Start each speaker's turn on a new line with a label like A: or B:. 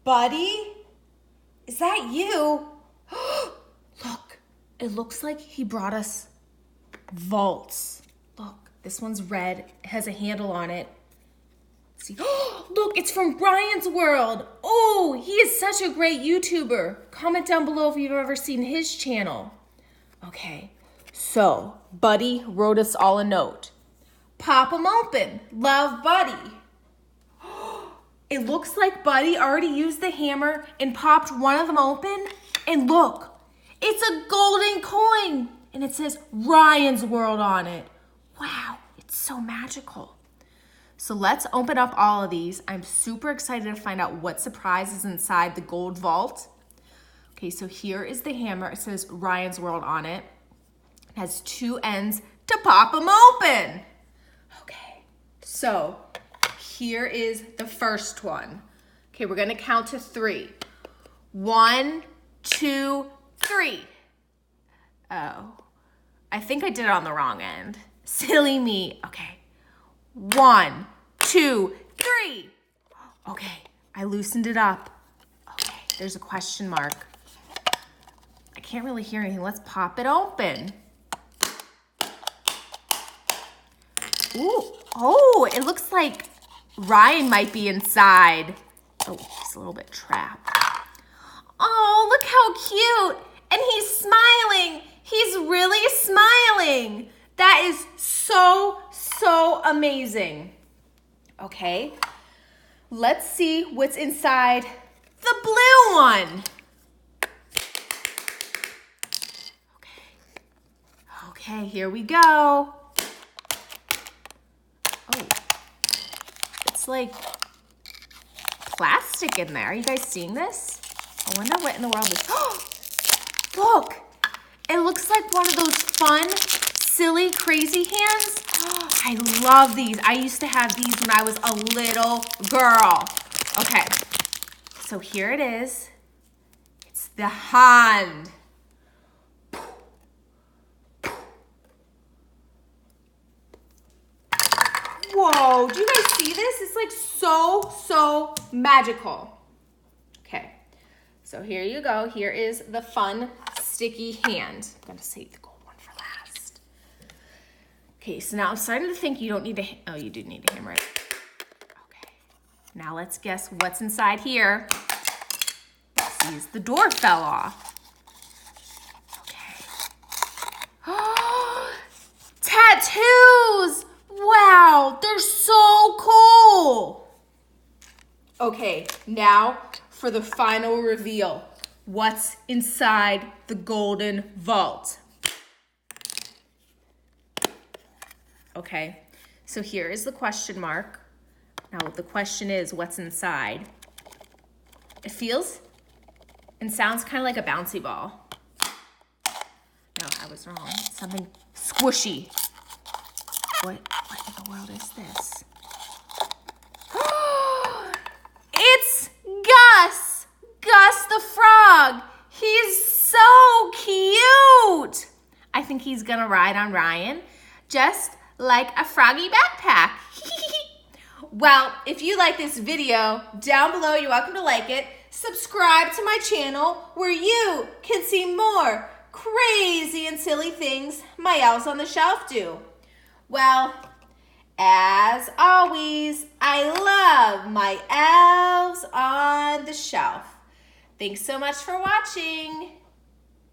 A: Buddy? Is that you? Look, it looks like he brought us vaults. Look, this one's red. It has a handle on it. See, look, it's from Ryan's World. Oh, he is such a great YouTuber. Comment down below if you've ever seen his channel. Okay, so Buddy wrote us all a note. Pop 'em open. Love, Buddy. It looks like Buddy already used the hammer and popped one of them open. And look, it's a golden coin. And it says Ryan's World on it. Wow, it's so magical. So let's open up all of these. I'm super excited to find out what surprise is inside the gold vault. Okay, so here is the hammer. It says Ryan's World on it. It has two ends to pop them open. Okay, so here is the first one. Okay, we're gonna count to 3. 1, 2, 3. Oh, I think I did it on the wrong end. Silly me. Okay, 1, 2, 3. Okay, I loosened it up. Okay, there's a question mark. I can't really hear anything. Let's pop it open. Ooh, oh, it looks like Ryan might be inside. Oh, he's a little bit trapped. Oh, look how cute. And he's smiling. He's really smiling. That is so amazing. Okay, let's see what's inside the blue one. Okay, here we go. Oh, it's like plastic in there. Are you guys seeing this? I wonder what in the world is. Look, it looks like one of those fun, silly, crazy hands. I love these. I used to have these when I was a little girl. Okay, so here it is. It's the hand. Whoa, do you guys see this? It's like so magical. Okay, so here you go. Here is the fun, sticky hand. I'm gonna save the gold one for last. Okay, so now I'm starting to think you don't need to, oh, you do need to hammer it. Okay, now let's guess what's inside here. Let's see, the door fell off. Okay. Tattoos! Wow, they're so cool. Okay, now for the final reveal. What's inside the golden vault? Okay, so here is the question mark. Now the question is, what's inside? It feels and sounds kind of like a bouncy ball. No, I was wrong. It's something squishy. What in the world is this? It's Gus! Gus the frog! He's so cute! I think he's gonna ride on Ryan just like a froggy backpack. Well, if you like this video, down below you're welcome to like it. Subscribe to my channel where you can see more crazy and silly things my elves on the shelf do. Well, as always, I love my elves on the shelf. Thanks so much for watching.